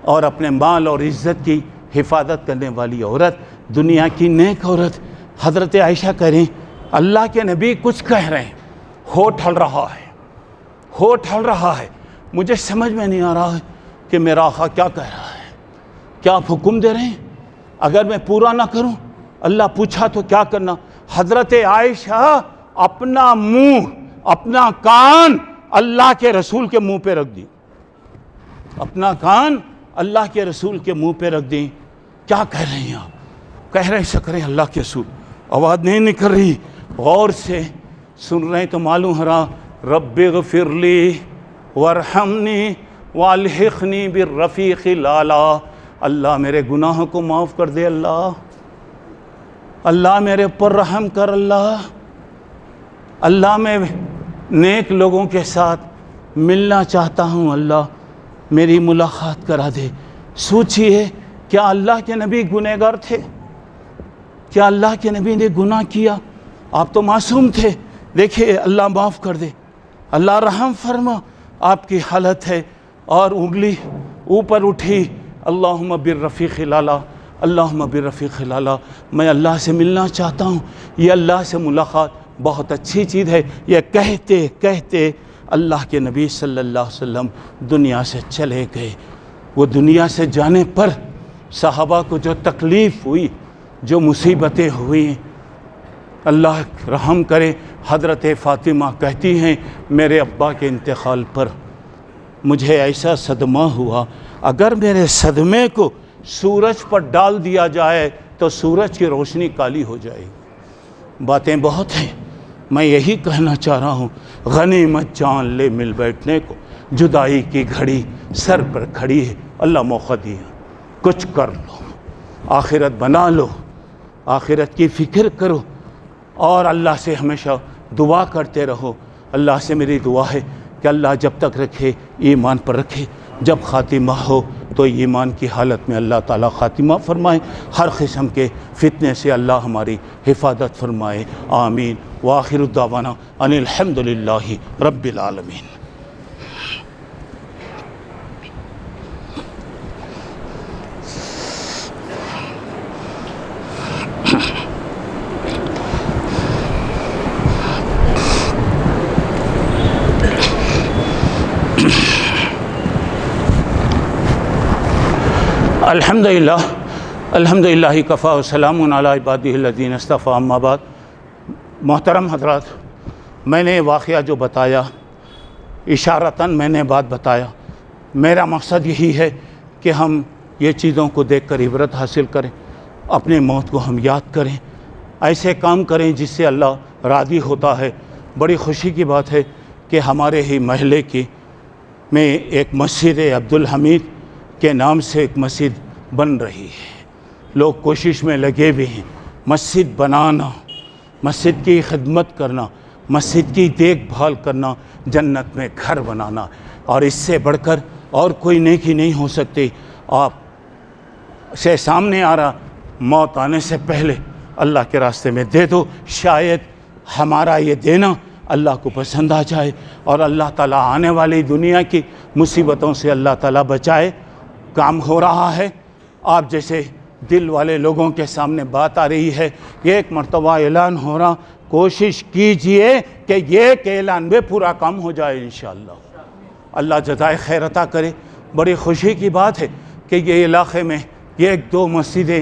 اور اپنے مال اور عزت کی حفاظت کرنے والی عورت، دنیا کی نیک عورت۔ حضرت عائشہ کہہ رہی اللہ کے نبی کچھ کہہ رہے ہیں، ہو ٹھل رہا ہے، ہو ٹھل رہا ہے، مجھے سمجھ میں نہیں آ رہا ہے کہ میرا آقا کیا کہہ رہا ہے، کیا آپ حکم دے رہے ہیں؟ اگر میں پورا نہ کروں اللہ پوچھا تو کیا کرنا؟ حضرت عائشہ اپنا منہ، اپنا کان اللہ کے رسول کے منہ پہ رکھ دی، اپنا کان اللہ کے رسول کے منہ پہ رکھ دی۔ کیا کہہ رہے ہیں آپ؟ کہہ رہے ہیں کریں اللہ کے رسول، آواز نہیں نکل رہی، غور سے سن رہے ہیں تو معلوم ہو رہا، رب اغفر لی وارحمنی والحقنی بالرفیق الاعلیٰ، اللہ میرے گناہوں کو معاف کر دے، اللہ میرے اوپر رحم کر، اللہ میں نیک لوگوں کے ساتھ ملنا چاہتا ہوں، اللہ میری ملاقات کرا دے۔ سوچئے کیا اللہ کے نبی گنہگار تھے؟ کیا اللہ کے نبی نے گناہ کیا؟ آپ تو معصوم تھے، دیکھیے اللہ معاف کر دے، اللہ رحم فرما۔ آپ کی حالت ہے اور انگلی اوپر اٹھی، اللہم بالرفیق الاعلیٰ، اللہم بالرفیق الاعلیٰ، میں اللہ سے ملنا چاہتا ہوں۔ یہ اللہ سے ملاقات بہت اچھی چیز ہے۔ یہ کہتے کہتے اللہ کے نبی صلی اللہ علیہ وسلم دنیا سے چلے گئے۔ وہ دنیا سے جانے پر صحابہ کو جو تکلیف ہوئی، جو مصیبتیں ہوئیں، اللہ رحم کرے۔ حضرت فاطمہ کہتی ہیں میرے ابا کے انتقال پر مجھے ایسا صدمہ ہوا، اگر میرے صدمے کو سورج پر ڈال دیا جائے تو سورج کی روشنی کالی ہو جائے گی۔ باتیں بہت ہیں، میں یہی کہنا چاہ رہا ہوں، غنیمت جان لے مل بیٹھنے کو، جدائی کی گھڑی سر پر کھڑی ہے، اللہ موقع دیا، کچھ کر لو، آخرت بنا لو، آخرت کی فکر کرو، اور اللہ سے ہمیشہ دعا کرتے رہو۔ اللہ سے میری دعا ہے کہ اللہ جب تک رکھے ایمان پر رکھے، جب خاتمہ ہو تو ایمان کی حالت میں اللہ تعالیٰ خاتمہ فرمائے، ہر قسم کے فتنے سے اللہ ہماری حفاظت فرمائے، آمین۔ وآخر الدعوانا ان الحمدللہ رب العالمین۔ الحمدللہ کفا وسلام علی عبادہ الذین اصطفیٰ، اما بعد۔ محترم حضرات، میں نے واقعہ جو بتایا، اشارتاً میں نے بات بتایا، میرا مقصد یہی ہے کہ ہم یہ چیزوں کو دیکھ کر عبرت حاصل کریں، اپنے موت کو ہم یاد کریں، ایسے کام کریں جس سے اللہ راضی ہوتا ہے۔ بڑی خوشی کی بات ہے کہ کہ ہمارے ہی محلے میں ایک مسجد عبدالحمید کے نام سے ایک مسجد بن رہی ہے۔ لوگ کوشش میں لگے ہوئے ہیں، مسجد بنانا، مسجد کی خدمت کرنا، مسجد کی دیکھ بھال کرنا، جنت میں گھر بنانا، اور اس سے بڑھ کر اور کوئی نیکی نہیں ہو سکتی۔ آپ سے سامنے آ رہا، موت آنے سے پہلے اللہ کے راستے میں دے دو، شاید ہمارا یہ دینا اللہ کو پسند آ جائے، اور اللہ تعالیٰ آنے والی دنیا کی مصیبتوں سے اللہ تعالیٰ بچائے۔ کام ہو رہا ہے، آپ جیسے دل والے لوگوں کے سامنے بات آ رہی ہے، ایک مرتبہ اعلان ہو رہا، کوشش کیجئے کہ یہ اعلان بھی پورا کام ہو جائے انشاءاللہ۔ اللہ جزائے خیر عطا کرے۔ بڑی خوشی کی بات ہے کہ یہ علاقے میں ایک دو مسجدیں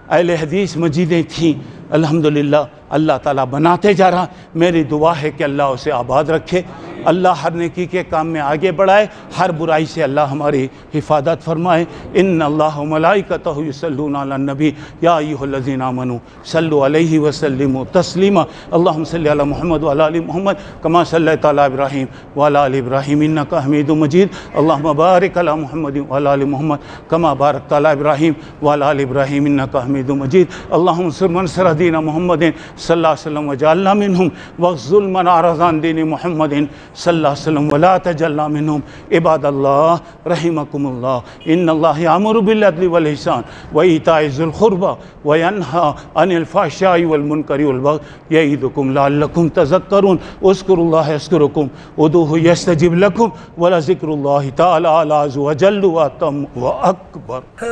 اہل حدیث مسجدیں تھیں، الحمدللہ اللہ تعالیٰ بناتے جا رہا۔ میری دعا ہے کہ اللہ اسے آباد رکھے، اللہ ہر نیکی کے کام میں آگے بڑھائے، ہر برائی سے اللہ ہماری حفاظت فرمائے۔ ان اللہ و ملائکتہ یصلون علی النبی یا ایھا الذین آمنوا صلوا علیہ وسلموا تسلیما۔ اللہم صلی علی محمد وعلی آل محمد کما صلیت علی ابراہیم وعلی آل ابراہیم انک حمید مجید۔ اللہم بارک علی محمد وعلی آل محمد کما بارکت علی ابراہیم وعلی آل ابراہیم انک حمید مجید۔ اللہم انصر من نصر دین محمد صلی اللہ علیہ وسلم وجعلنا منہم واخذل من اعرض عن دین محمد صلی اللہ علیہ وسلم ولا تجعلنا منہم۔ عباد اللہ رحمکم اللہ، ان اللہ یامر بالعدل والإحسان وإیتاء ذی القربى وینہی عن الفحشاء والمنکر والبغی یعظکم لعلکم تذکرون۔ اذکروا اللہ یذکرکم ادعوہ یستجب لکم ولذکر اللہ تعالی اعلی وجل واتم واکبر۔